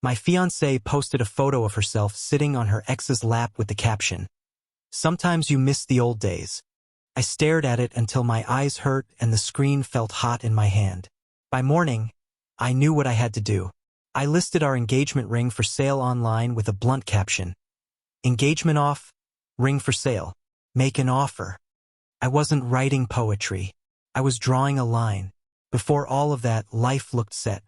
My fiancée posted a photo of herself sitting on her ex's lap with the caption, "Sometimes you miss the old days." I stared at it until my eyes hurt and the screen felt hot in my hand. By morning, I knew what I had to do. I listed our engagement ring for sale online with a blunt caption, "Engagement off, ring for sale. Make an offer." I wasn't writing poetry. I was drawing a line. Before all of that, life looked set.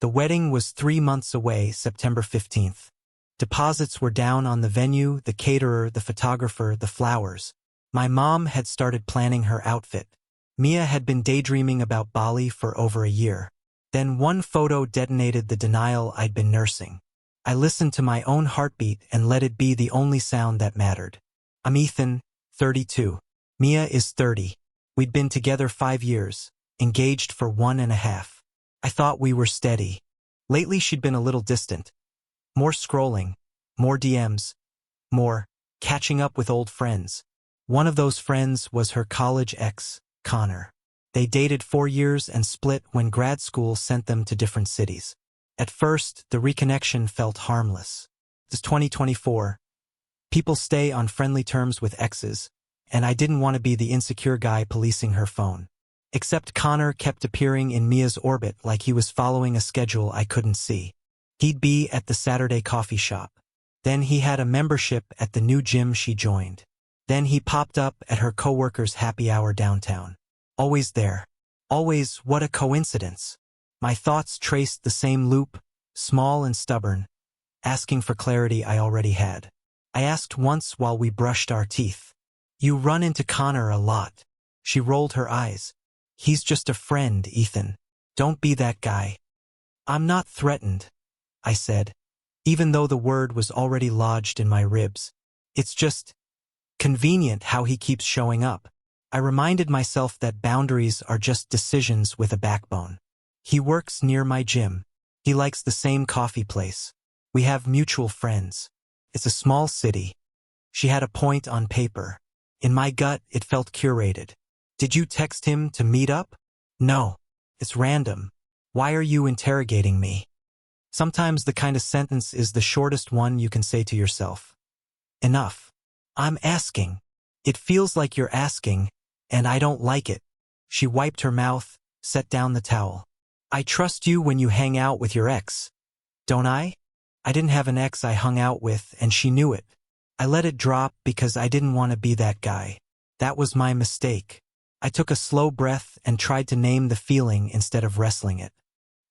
The wedding was 3 months away, September 15th. Deposits were down on the venue, the caterer, the photographer, the flowers. My mom had started planning her outfit. Mia had been daydreaming about Bali for over a year. Then one photo detonated the denial I'd been nursing. I listened to my own heartbeat and let it be the only sound that mattered. I'm Ethan, 32. Mia is 30. We'd been together 5 years, engaged for 1.5. I thought we were steady. Lately she'd been a little distant. More scrolling, more DMs, more catching up with old friends. One of those friends was her college ex, Connor. They dated 4 years and split when grad school sent them to different cities. At first, the reconnection felt harmless. It's 2024. People stay on friendly terms with exes, and I didn't want to be the insecure guy policing her phone. Except Connor kept appearing in Mia's orbit like he was following a schedule I couldn't see. He'd be at the Saturday coffee shop. Then he had a membership at the new gym she joined. Then he popped up at her coworker's happy hour downtown. Always there. Always, what a coincidence. My thoughts traced the same loop, small and stubborn, asking for clarity I already had. I asked once while we brushed our teeth. "You run into Connor a lot." She rolled her eyes. "He's just a friend, Ethan. Don't be that guy." "I'm not threatened," I said, even though the word was already lodged in my ribs. "It's just convenient how he keeps showing up." I reminded myself that boundaries are just decisions with a backbone. He works near my gym. He likes the same coffee place. We have mutual friends. It's a small city. She had a point on paper. In my gut, it felt curated. "Did you text him to meet up?" "No. It's random. Why are you interrogating me?" Sometimes the kind of sentence is the shortest one you can say to yourself. Enough. "I'm asking. It feels like you're asking, and I don't like it." She wiped her mouth, set down the towel. "I trust you when you hang out with your ex. Don't I?" I didn't have an ex I hung out with, and she knew it. I let it drop because I didn't want to be that guy. That was my mistake. I took a slow breath and tried to name the feeling instead of wrestling it.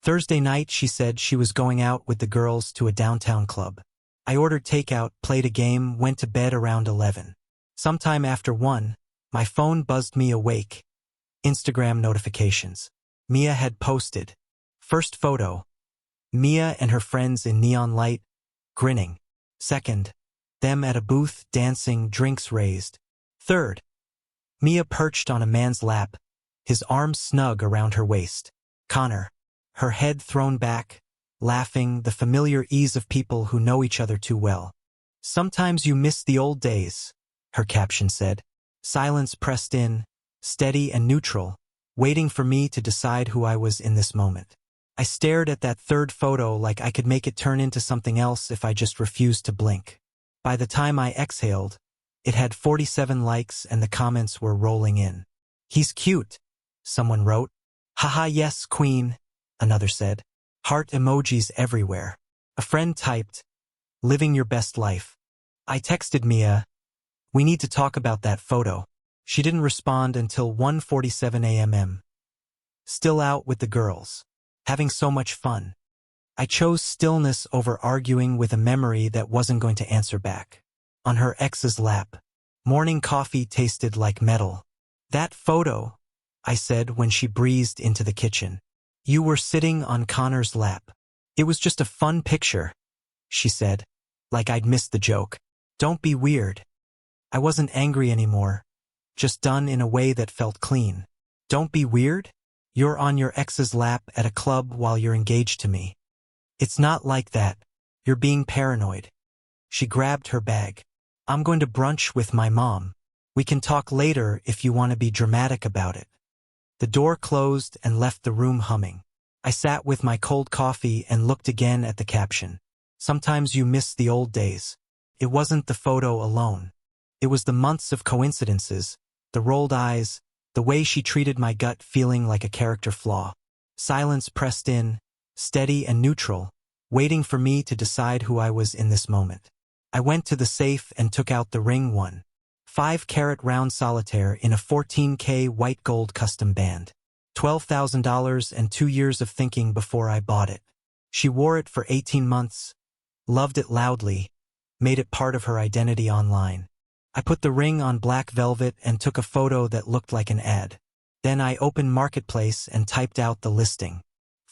Thursday night, she said she was going out with the girls to a downtown club. I ordered takeout, played a game, went to bed around 11. Sometime after 1, my phone buzzed me awake. Instagram notifications. Mia had posted. First photo. Mia and her friends in neon light, grinning. Second. Them at a booth, dancing, drinks raised. Third. Mia perched on a man's lap, his arms snug around her waist. Connor. Her head thrown back, laughing, the familiar ease of people who know each other too well. "Sometimes you miss the old days," her caption said. Silence pressed in, steady and neutral, waiting for me to decide who I was in this moment. I stared at that third photo like I could make it turn into something else if I just refused to blink. By the time I exhaled, it had 47 likes and the comments were rolling in. "He's cute," someone wrote. "Haha, yes, queen," another said. Heart emojis everywhere. A friend typed, "Living your best life." I texted Mia, "We need to talk about that photo." She didn't respond until 1:47 a.m. Still out with the girls. Having so much fun. I chose stillness over arguing with a memory that wasn't going to answer back. On her ex's lap. Morning coffee tasted like metal. "That photo," I said when she breezed into the kitchen. "You were sitting on Connor's lap." "It was just a fun picture," she said, like I'd missed the joke. "Don't be weird." I wasn't angry anymore, just done in a way that felt clean. "Don't be weird? You're on your ex's lap at a club while you're engaged to me." "It's not like that. You're being paranoid." She grabbed her bag. "I'm going to brunch with my mom. We can talk later if you want to be dramatic about it." The door closed and left the room humming. I sat with my cold coffee and looked again at the caption. Sometimes you miss the old days. It wasn't the photo alone. It was the months of coincidences, the rolled eyes, the way she treated my gut feeling like a character flaw. Silence pressed in, steady and neutral, waiting for me to decide who I was in this moment. I went to the safe and took out the ring. 5-carat round solitaire in a 14K white gold custom band. $12,000 and 2 years of thinking before I bought it. She wore it for 18 months, loved it loudly, made it part of her identity online. I put the ring on black velvet and took a photo that looked like an ad. Then I opened Marketplace and typed out the listing.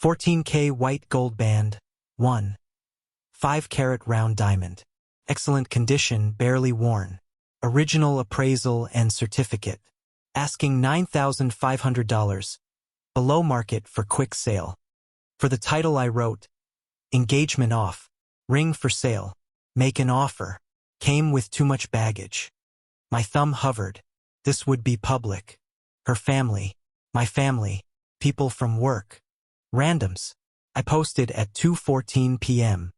14K white gold band, 5-carat round diamond. Excellent condition, barely worn. Original appraisal and certificate. Asking $9,500. Below market for quick sale. For the title I wrote, engagement off, ring for sale, make an offer. Came with too much baggage. My thumb hovered. This would be public. Her family, my family, people from work. Randoms. I posted at 2:14 p.m.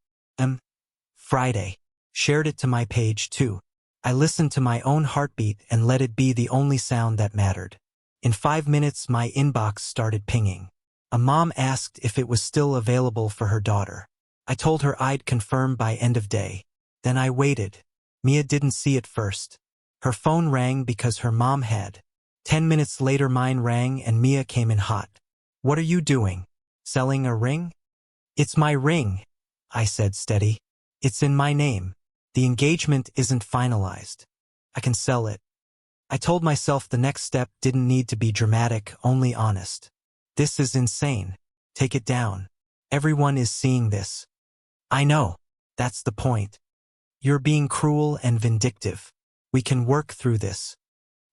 Friday. Shared it to my page too. I listened to my own heartbeat and let it be the only sound that mattered. In 5 minutes my inbox started pinging. A mom asked if it was still available for her daughter. I told her I'd confirm by end of day. Then I waited. Mia didn't see it first. Her phone rang because her mom had. 10 minutes later mine rang and Mia came in hot. What are you doing? Selling a ring? It's my ring, I said steady. It's in my name. The engagement isn't finalized. I can sell it. I told myself the next step didn't need to be dramatic, only honest. This is insane. Take it down. Everyone is seeing this. I know. That's the point. You're being cruel and vindictive. We can work through this.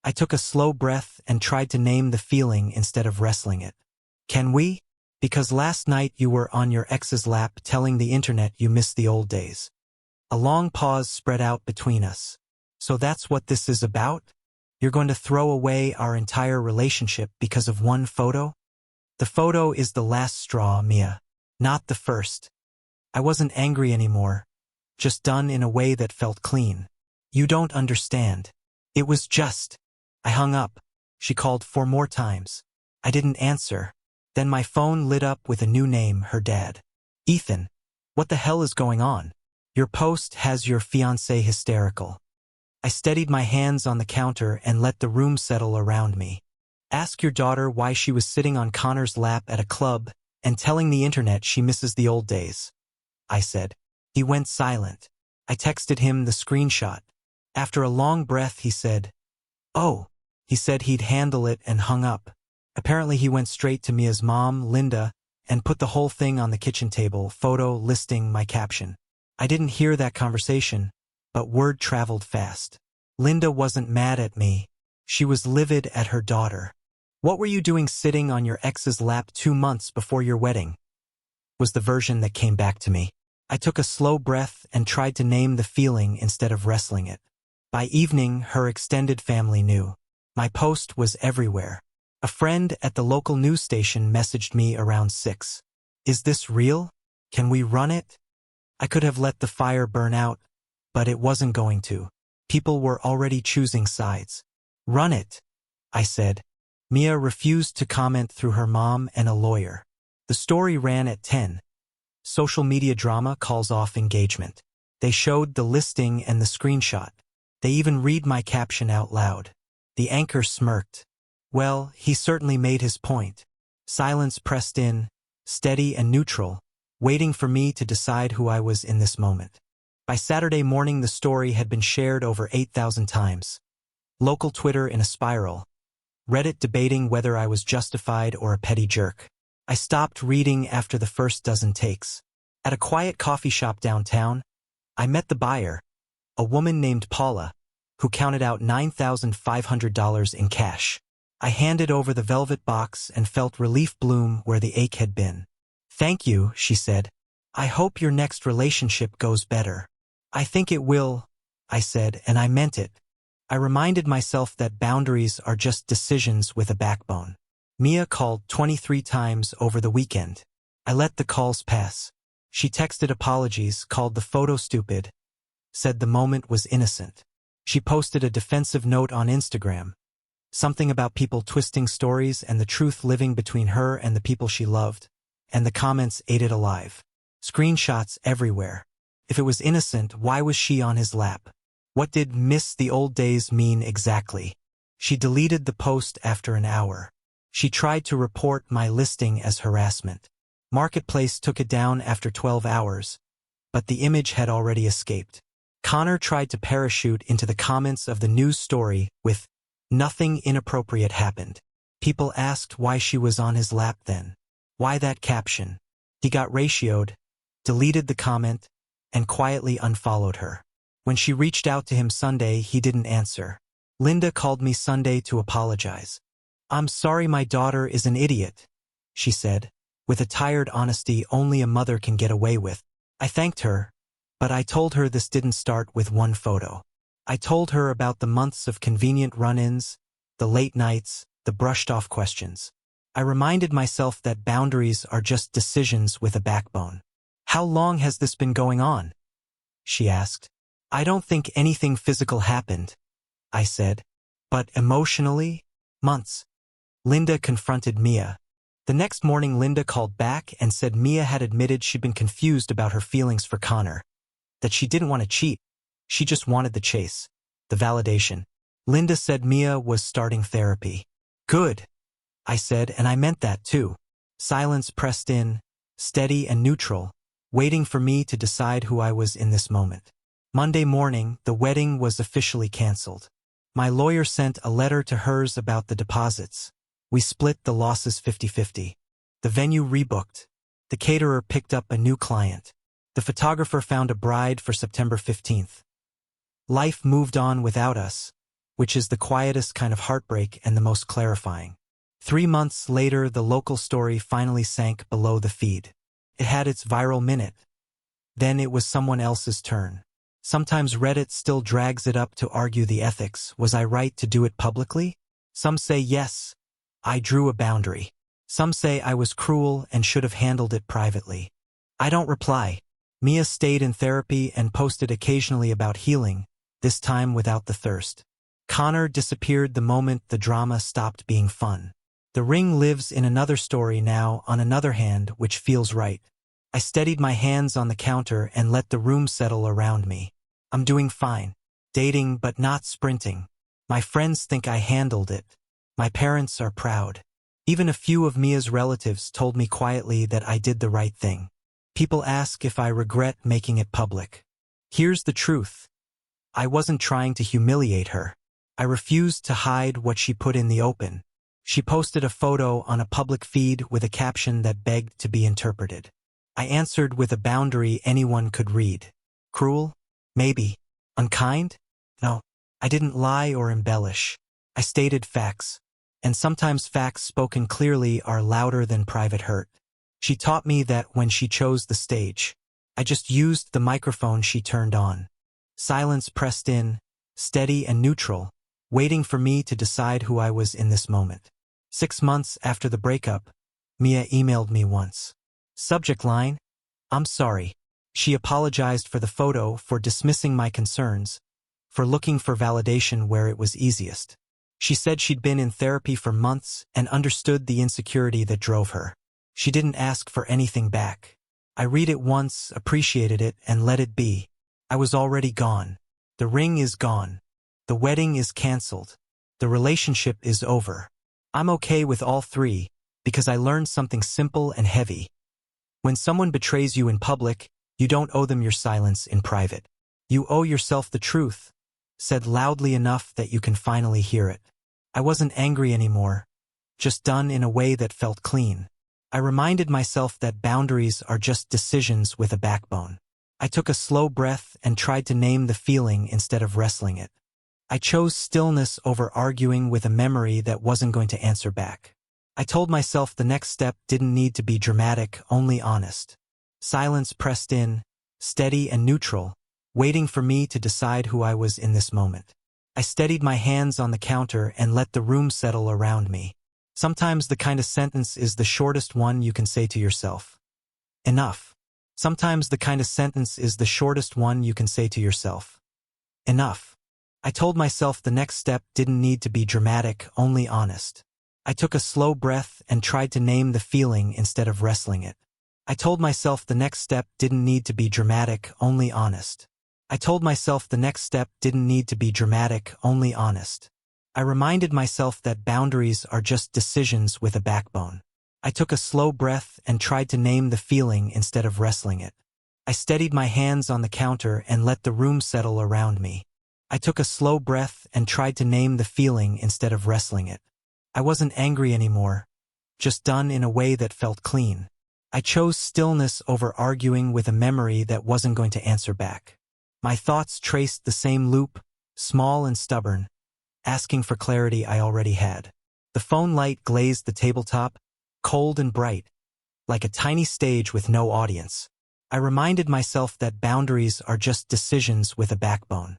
I took a slow breath and tried to name the feeling instead of wrestling it. Can we? Because last night you were on your ex's lap telling the internet you miss the old days. A long pause spread out between us. So that's what this is about? You're going to throw away our entire relationship because of one photo? The photo is the last straw, Mia. Not the first. I wasn't angry anymore. Just done in a way that felt clean. You don't understand. It was just. I hung up. She called 4 more times. I didn't answer. Then my phone lit up with a new name, her dad. Ethan. What the hell is going on? Your post has your fiancé hysterical. I steadied my hands on the counter and let the room settle around me. Ask your daughter why she was sitting on Connor's lap at a club and telling the internet she misses the old days. I said. He went silent. I texted him the screenshot. After a long breath he said, "Oh." He said he'd handle it and hung up. Apparently he went straight to Mia's mom, Linda, and put the whole thing on the kitchen table, photo listing my caption. I didn't hear that conversation, but word traveled fast. Linda wasn't mad at me. She was livid at her daughter. What were you doing sitting on your ex's lap 2 months before your wedding? Was the version that came back to me. I took a slow breath and tried to name the feeling instead of wrestling it. By evening, her extended family knew. My post was everywhere. A friend at the local news station messaged me around 6. Is this real? Can we run it? I could have let the fire burn out, but it wasn't going to. People were already choosing sides. Run it, I said. Mia refused to comment through her mom and a lawyer. The story ran at 10. Social media drama calls off engagement. They showed the listing and the screenshot. They even read my caption out loud. The anchor smirked. Well, he certainly made his point. Silence pressed in, steady and neutral, waiting for me to decide who I was in this moment. By Saturday morning the story had been shared over 8,000 times. Local Twitter in a spiral. Reddit debating whether I was justified or a petty jerk. I stopped reading after the first dozen takes. At a quiet coffee shop downtown, I met the buyer, a woman named Paula, who counted out $9,500 in cash. I handed over the velvet box and felt relief bloom where the ache had been. Thank you, she said. I hope your next relationship goes better. I think it will, I said, and I meant it. I reminded myself that boundaries are just decisions with a backbone. Mia called 23 times over the weekend. I let the calls pass. She texted apologies, called the photo stupid, said the moment was innocent. She posted a defensive note on Instagram, something about people twisting stories and the truth living between her and the people she loved, and the comments ate it alive. Screenshots everywhere. If it was innocent, why was she on his lap? What did "miss the old days" mean exactly? She deleted the post after an hour. She tried to report my listing as harassment. Marketplace took it down after 12 hours, but the image had already escaped. Connor tried to parachute into the comments of the news story with, "Nothing inappropriate happened." People asked why she was on his lap then. Why that caption? He got ratioed, deleted the comment, and quietly unfollowed her. When she reached out to him Sunday, he didn't answer. Linda called me Sunday to apologize. "I'm sorry, my daughter is an idiot," she said, with a tired honesty only a mother can get away with. I thanked her, but I told her this didn't start with one photo. I told her about the months of convenient run-ins, the late nights, the brushed-off questions. I reminded myself that boundaries are just decisions with a backbone. "How long has this been going on?" she asked. "I don't think anything physical happened," I said. "But emotionally? Months." Linda confronted Mia. The next morning, Linda called back and said Mia had admitted she'd been confused about her feelings for Connor, that she didn't want to cheat. She just wanted the chase, the validation. Linda said Mia was starting therapy. "Good," I said, and I meant that too. Silence pressed in, steady and neutral, waiting for me to decide who I was in this moment. Monday morning, the wedding was officially canceled. My lawyer sent a letter to hers about the deposits. We split the losses 50-50. The venue rebooked. The caterer picked up a new client. The photographer found a bride for September 15th. Life moved on without us, which is the quietest kind of heartbreak and the most clarifying. 3 months later, the local story finally sank below the feed. It had its viral minute. Then it was someone else's turn. Sometimes Reddit still drags it up to argue the ethics. Was I right to do it publicly? Some say yes, I drew a boundary. Some say I was cruel and should have handled it privately. I don't reply. Mia stayed in therapy and posted occasionally about healing, this time without the thirst. Connor disappeared the moment the drama stopped being fun. The ring lives in another story now, on another hand, which feels right. I steadied my hands on the counter and let the room settle around me. I'm doing fine. Dating but not sprinting. My friends think I handled it. My parents are proud. Even a few of Mia's relatives told me quietly that I did the right thing. People ask if I regret making it public. Here's the truth. I wasn't trying to humiliate her. I refused to hide what she put in the open. She posted a photo on a public feed with a caption that begged to be interpreted. I answered with a boundary anyone could read. Cruel? Maybe. Unkind? No. I didn't lie or embellish. I stated facts. And sometimes facts spoken clearly are louder than private hurt. She taught me that when she chose the stage, I just used the microphone she turned on. Silence pressed in, steady and neutral, waiting for me to decide who I was in this moment. 6 months after the breakup, Mia emailed me once. Subject line, "I'm sorry." She apologized for the photo, for dismissing my concerns, for looking for validation where it was easiest. She said she'd been in therapy for months and understood the insecurity that drove her. She didn't ask for anything back. I read it once, appreciated it, and let it be. I was already gone. The ring is gone. The wedding is canceled. The relationship is over. I'm okay with all three, because I learned something simple and heavy. When someone betrays you in public, you don't owe them your silence in private. You owe yourself the truth, said loudly enough that you can finally hear it. I wasn't angry anymore, just done in a way that felt clean. I reminded myself that boundaries are just decisions with a backbone. I took a slow breath and tried to name the feeling instead of wrestling it. I chose stillness over arguing with a memory that wasn't going to answer back. I told myself the next step didn't need to be dramatic, only honest. Silence pressed in, steady and neutral, waiting for me to decide who I was in this moment. I steadied my hands on the counter and let the room settle around me. Sometimes the kind of sentence is the shortest one you can say to yourself. Enough. Sometimes the kind of sentence is the shortest one you can say to yourself. Enough. I told myself the next step didn't need to be dramatic, only honest. I took a slow breath and tried to name the feeling instead of wrestling it. I told myself the next step didn't need to be dramatic, only honest. I told myself the next step didn't need to be dramatic, only honest. I reminded myself that boundaries are just decisions with a backbone. I took a slow breath and tried to name the feeling instead of wrestling it. I steadied my hands on the counter and let the room settle around me. I took a slow breath and tried to name the feeling instead of wrestling it. I wasn't angry anymore, just done in a way that felt clean. I chose stillness over arguing with a memory that wasn't going to answer back. My thoughts traced the same loop, small and stubborn, asking for clarity I already had. The phone light glazed the tabletop, cold and bright, like a tiny stage with no audience. I reminded myself that boundaries are just decisions with a backbone.